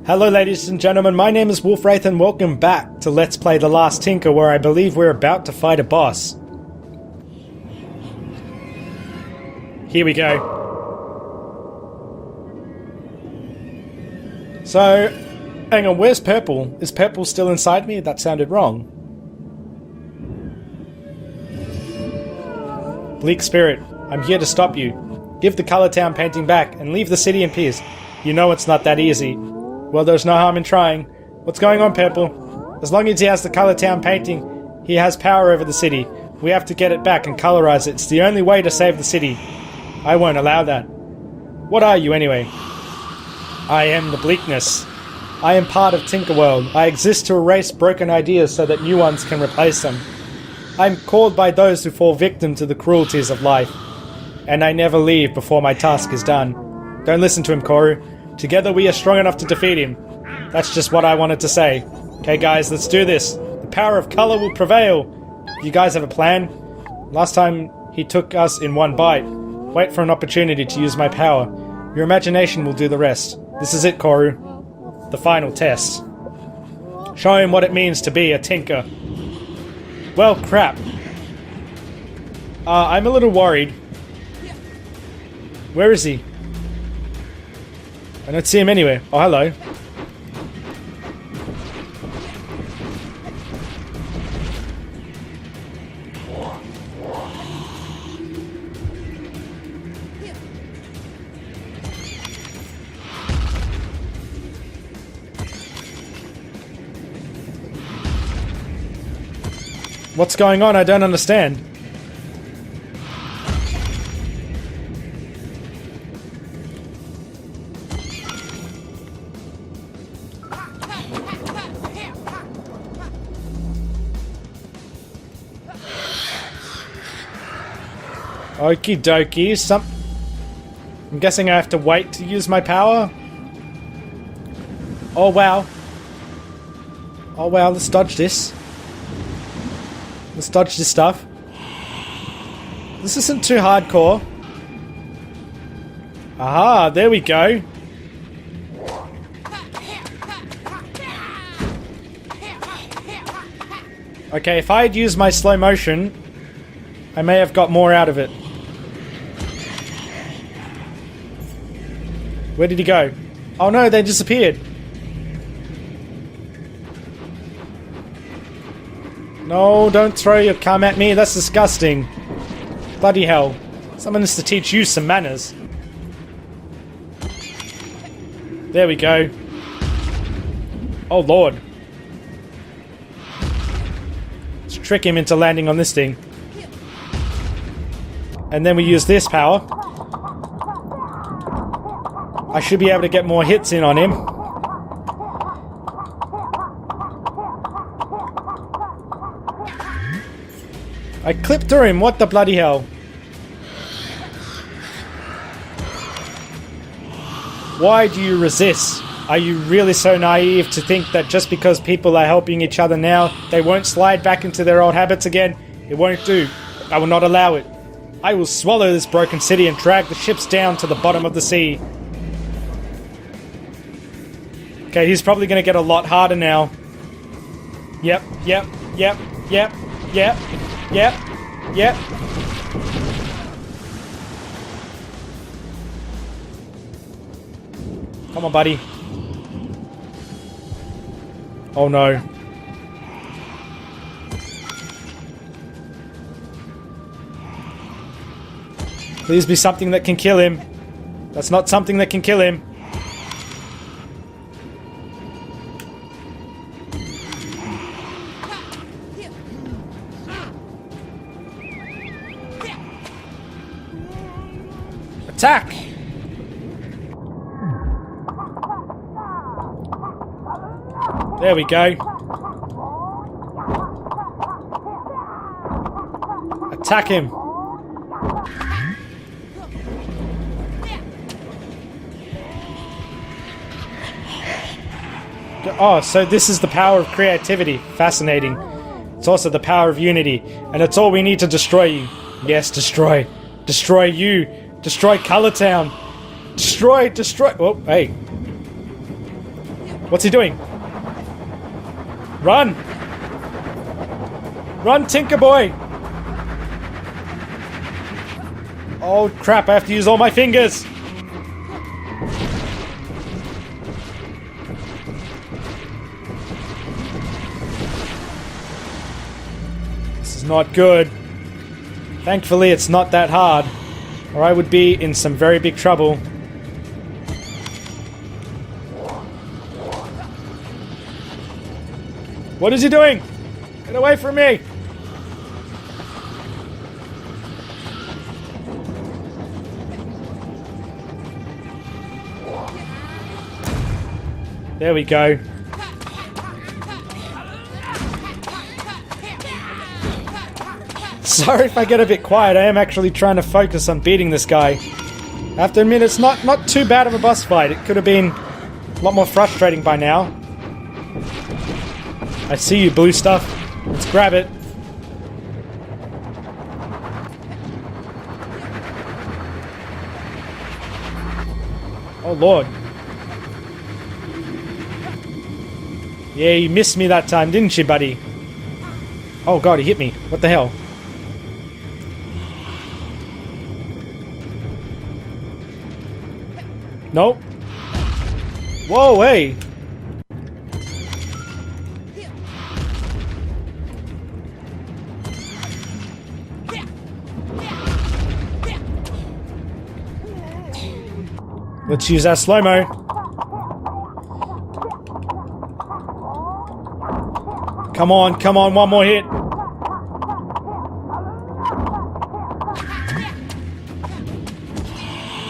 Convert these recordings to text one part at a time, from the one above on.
Hello ladies and gentlemen, my name is Wraith and welcome back to Let's Play The Last Tinker, where I believe we're about to fight a boss. Here we go. So, hang on, where's Purple? Is Purple still inside me? That sounded wrong. Bleak Spirit, I'm here to stop you. Give the Color Town painting back and leave the city in peace. You know it's not that easy. Well, there's no harm in trying. What's going on, Purple? As long as he has the Color Town painting, he has power over the city. We have to get it back and colorize it. It's the only way to save the city. I won't allow that. What are you, anyway? I am the Bleakness. I am part of Tinkerworld. I exist to erase broken ideas so that new ones can replace them. I'm called by those who fall victim to the cruelties of life. And I never leave before my task is done. Don't listen to him, Koru. Together we are strong enough to defeat him. That's just what I wanted to say. Okay guys, let's do this. The power of color will prevail. You guys have a plan? Last time he took us in one bite. Wait for an opportunity to use my power. Your imagination will do the rest. This is it, Koru. The final test. Show him what it means to be a tinker. Well, crap. I'm a little worried. Where is he? I don't see him anywhere. Oh, hello. What's going on? I don't understand. Okie dokie, I'm guessing I have to wait to use my power? Oh wow. Oh wow, let's dodge this. Let's dodge this stuff. This isn't too hardcore. Aha, there we go. Okay, if I had used my slow motion, I may have got more out of it. Where did he go? Oh no, they disappeared. No, don't throw your cum at me, that's disgusting. Bloody hell. Someone needs to teach you some manners. There we go. Oh lord. Let's trick him into landing on this thing. And then we use this power. I should be able to get more hits in on him. I clipped through him, what the bloody hell? Why do you resist? Are you really so naive to think that just because people are helping each other now, they won't slide back into their old habits again? It won't do. I will not allow it. I will swallow this broken city and drag the ships down to the bottom of the sea. Okay, he's probably going to get a lot harder now. Yep. Come on, buddy. Oh no. Please be something that can kill him. That's not something that can kill him. Attack! There we go. Attack him. Oh, so this is the power of creativity. Fascinating. It's also the power of unity. And it's all we need to destroy you. Yes, destroy. Destroy you. Destroy Color Town. Destroy. Oh, hey. What's he doing? Run! Run, Tinker Boy! Oh crap, I have to use all my fingers! This is not good. Thankfully, it's not that hard, or I would be in some very big trouble. What is he doing? Get away from me! There we go. Sorry if I get a bit quiet, I am actually trying to focus on beating this guy. I have to admit, it's not too bad of a boss fight. It could have been a lot more frustrating by now. I see you, blue stuff. Let's grab it. Oh, Lord. Yeah, you missed me that time, didn't you, buddy? Oh, God, he hit me. What the hell? Nope. Whoa, hey! Let's use our slow-mo. Come on, one more hit.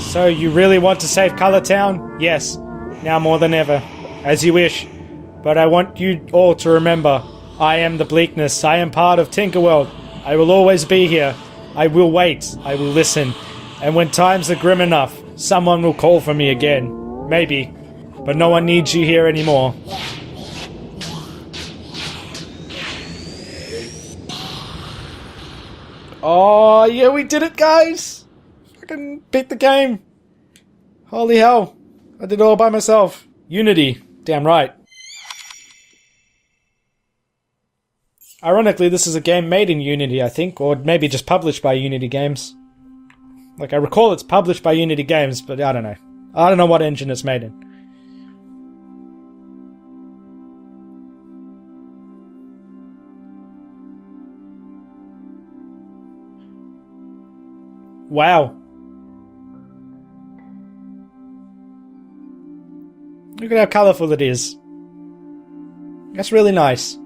So, you really want to save Color Town? Yes, now more than ever. As you wish. But I want you all to remember, I am the Bleakness. I am part of Tinkerworld. I will always be here. I will wait. I will listen. And when times are grim enough, someone will call for me again. Maybe. But no one needs you here anymore. Oh, yeah, we did it, guys! Fucking beat the game. Holy hell. I did it all by myself. Unity. Damn right. Ironically, this is a game made in Unity, I think, or maybe just published by Unity Games. Like, I recall it's published by Unity Games, but I don't know. I don't know what engine it's made in. Wow. Look at how colourful it is. That's really nice.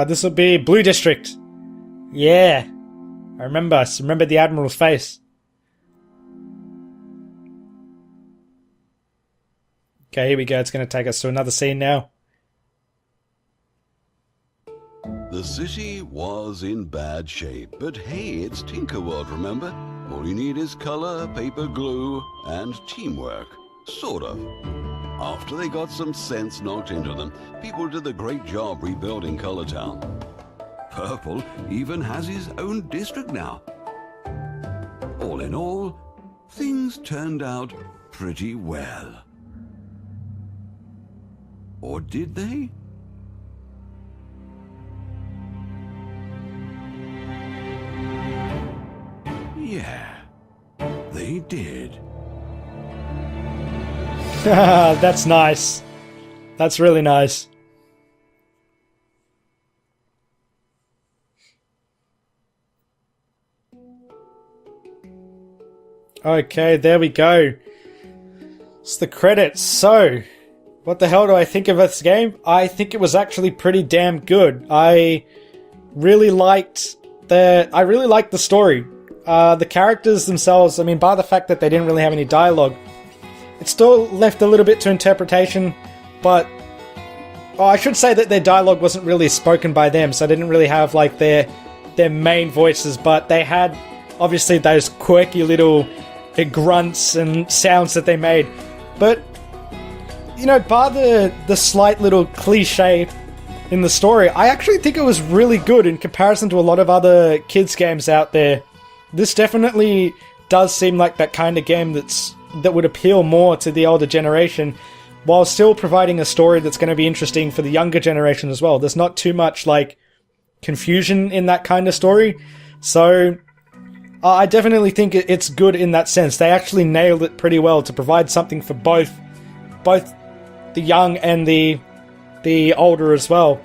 This would be Blue District. Yeah. I remember the Admiral's face. Okay, here we go. It's going to take us to another scene now. The city was in bad shape, but hey, it's Tinkerworld, remember? All you need is color, paper glue, and teamwork. Sort of. After they got some sense knocked into them, people did a great job rebuilding Color Town. Purple even has his own district now. All in all, things turned out pretty well. Or did they? Yeah, they did. That's nice. That's really nice. Okay, there we go. It's the credits. So, what the hell do I think of this game? I think it was actually pretty damn good. I really liked the story. The characters themselves, I mean, bar the fact that they didn't really have any dialogue, it still left a little bit to interpretation, but I should say that their dialogue wasn't really spoken by them, so they didn't really have like their main voices, but they had obviously those quirky little grunts and sounds that they made. But you know, bar the slight little cliche in the story, I actually think it was really good in comparison to a lot of other kids games out there. This definitely does seem like that kind of game that would appeal more to the older generation, while still providing a story that's going to be interesting for the younger generation as well. There's not too much like confusion in that kind of story, so I definitely think it's good in that sense. They actually nailed it pretty well to provide something for both the young and the older as well.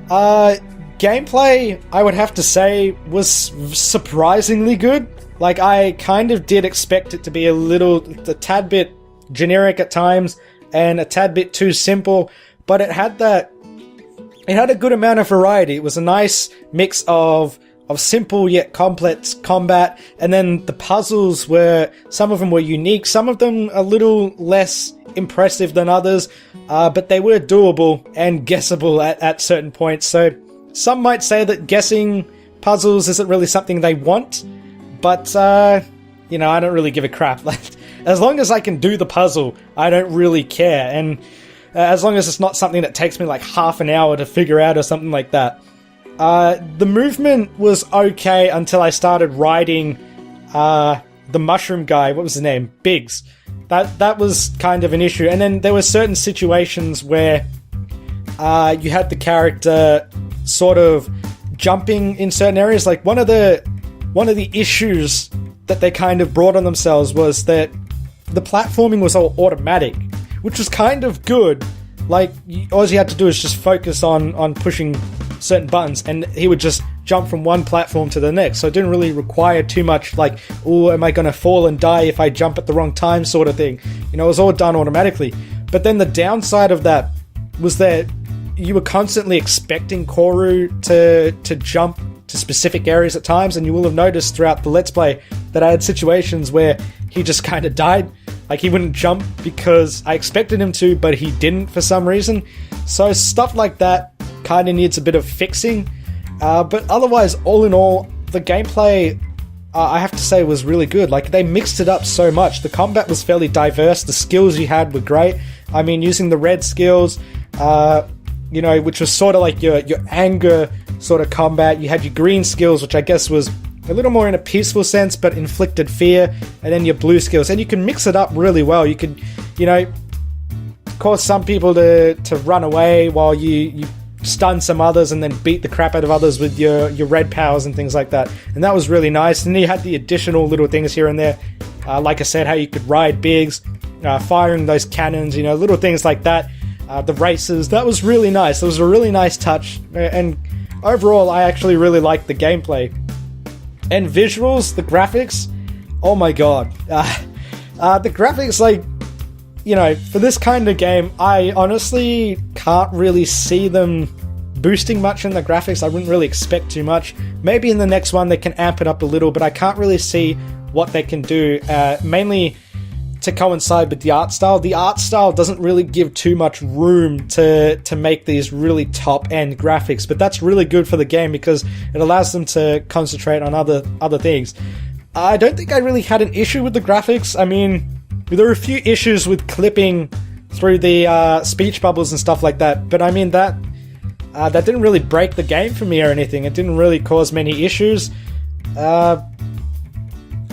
Gameplay, I would have to say, was surprisingly good. Like, I kind of did expect it to be a tad bit generic at times and a tad bit too simple, but it had a good amount of variety. It was a nice mix of simple yet complex combat, and then the puzzles some of them were unique, some of them a little less impressive than others, but they were doable and guessable at certain points. So some might say that guessing puzzles isn't really something they want, but you know, I don't really give a crap. Like, as long as I can do the puzzle, I don't really care, and as long as it's not something that takes me like half an hour to figure out or something like that. The movement was okay until I started riding the mushroom guy. What was his name? Biggs. That was kind of an issue. And then there were certain situations where you had the character sort of jumping in certain areas. Like one of the issues that they kind of brought on themselves was that the platforming was all automatic, which was kind of good. Like, all you had to do is just focus on pushing certain buttons, and he would just jump from one platform to the next. So it didn't really require too much, like, oh, am I going to fall and die if I jump at the wrong time sort of thing. You know, it was all done automatically. But then the downside of that was that you were constantly expecting Koru to jump to specific areas at times, and you will have noticed throughout the Let's Play that I had situations where he just kind of died. Like, he wouldn't jump because I expected him to, but he didn't for some reason. So stuff like that kind of needs a bit of fixing. But otherwise, all in all, the gameplay, I have to say, was really good. Like, they mixed it up so much. The combat was fairly diverse. The skills you had were great. I mean, using the red skills, you know, which was sort of like your anger sort of combat. You had your green skills, which I guess was a little more in a peaceful sense, but inflicted fear, and then your blue skills. And you can mix it up really well. You could, you know, cause some people to run away while you stun some others, and then beat the crap out of others with your red powers and things like that. And that was really nice. And then you had the additional little things here and there. Like I said, how you could ride Biggs, firing those cannons, you know, little things like that. The races, that was really nice. It was a really nice touch. And overall, I actually really liked the gameplay. And visuals, the graphics, oh my god. The graphics, like, you know, for this kind of game, I honestly can't really see them boosting much in the graphics. I wouldn't really expect too much. Maybe in the next one they can amp it up a little, but I can't really see what they can do, mainly to coincide with the art style. The art style doesn't really give too much room to make these really top-end graphics, but that's really good for the game because it allows them to concentrate on other things. I don't think I really had an issue with the graphics. I mean, there were a few issues with clipping through the speech bubbles and stuff like that, but I mean, that didn't really break the game for me or anything. It didn't really cause many issues.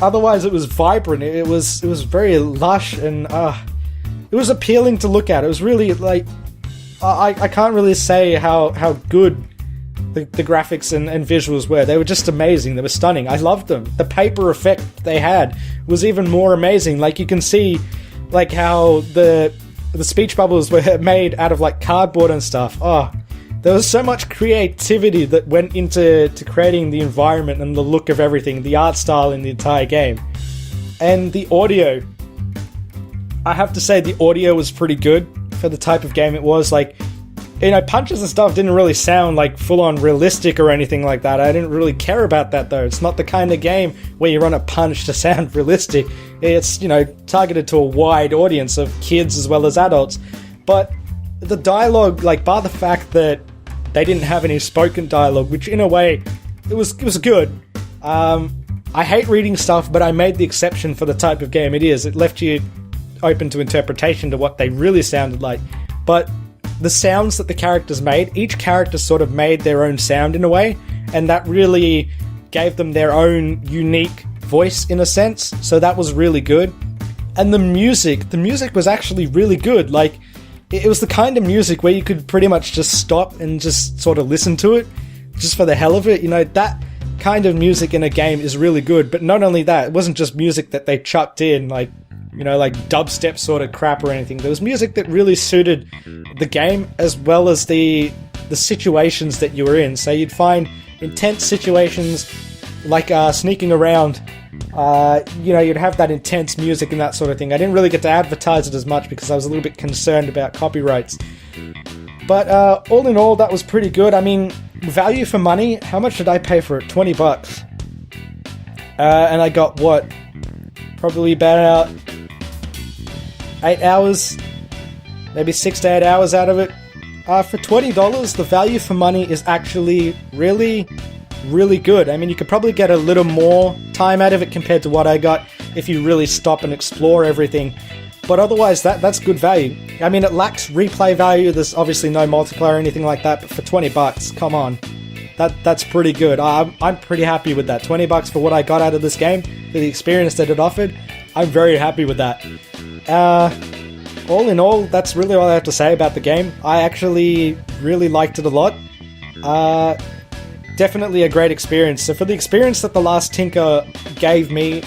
Otherwise, it was vibrant. It was very lush, and it was appealing to look at. It was really, like, I can't really say how good the graphics and visuals were. They were just amazing. They were stunning. I loved them. The paper effect they had was even more amazing. Like, you can see, like, how the speech bubbles were made out of, like, cardboard and stuff. Oh, there was so much creativity that went into creating the environment and the look of everything, the art style in the entire game. And the audio, I have to say the audio was pretty good for the type of game it was. Like, you know, punches and stuff didn't really sound like full-on realistic or anything like that. I didn't really care about that, though. It's not the kind of game where you run a punch to sound realistic. It's, you know, targeted to a wide audience of kids as well as adults. But the dialogue, like, bar the fact that they didn't have any spoken dialogue, which in a way, it was good. I hate reading stuff, but I made the exception for the type of game it is. It left you open to interpretation to what they really sounded like. But the sounds that the characters made, each character sort of made their own sound in a way, and that really gave them their own unique voice in a sense, so that was really good. And the music was actually really good. Like, it was the kind of music where you could pretty much just stop and just sort of listen to it, just for the hell of it. You know, that kind of music in a game is really good, but not only that, it wasn't just music that they chucked in, like, you know, like dubstep sort of crap or anything. There was music that really suited the game as well as the situations that you were in. So you'd find intense situations like sneaking around. You know, you'd have that intense music and that sort of thing. I didn't really get to advertise it as much because I was a little bit concerned about copyrights. But all in all, that was pretty good. I mean, value for money, how much did I pay for it? $20. And I got what? Probably about 8 hours, maybe 6 to 8 hours out of it. For $20, the value for money is actually really, really good. I mean, you could probably get a little more time out of it compared to what I got if you really stop and explore everything. But otherwise, that's good value. I mean, it lacks replay value. There's obviously no multiplayer or anything like that, but for $20, come on. That's pretty good. I'm pretty happy with that. $20 for what I got out of this game, for the experience that it offered. I'm very happy with that. All in all, that's really all I have to say about the game. I actually really liked it a lot. Definitely a great experience. So for the experience that The Last Tinker gave me,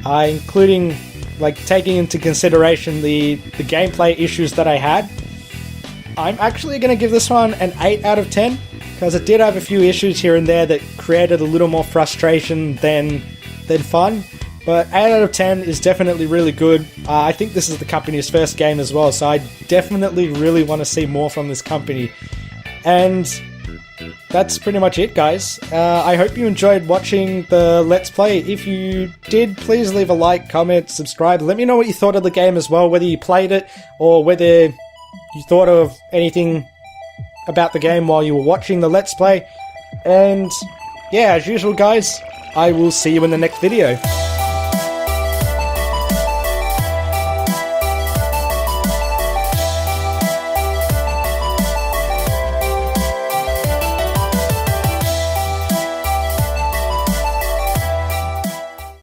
including like taking into consideration the gameplay issues that I had, I'm actually going to give this one an 8 out of 10, because it did have a few issues here and there that created a little more frustration than fun. But 8 out of 10 is definitely really good. I think this is the company's first game as well, so I definitely really want to see more from this company. And that's pretty much it, guys. I hope you enjoyed watching the Let's Play. If you did, please leave a like, comment, subscribe. Let me know what you thought of the game as well, whether you played it or whether you thought of anything about the game while you were watching the Let's Play. And yeah, as usual, guys, I will see you in the next video.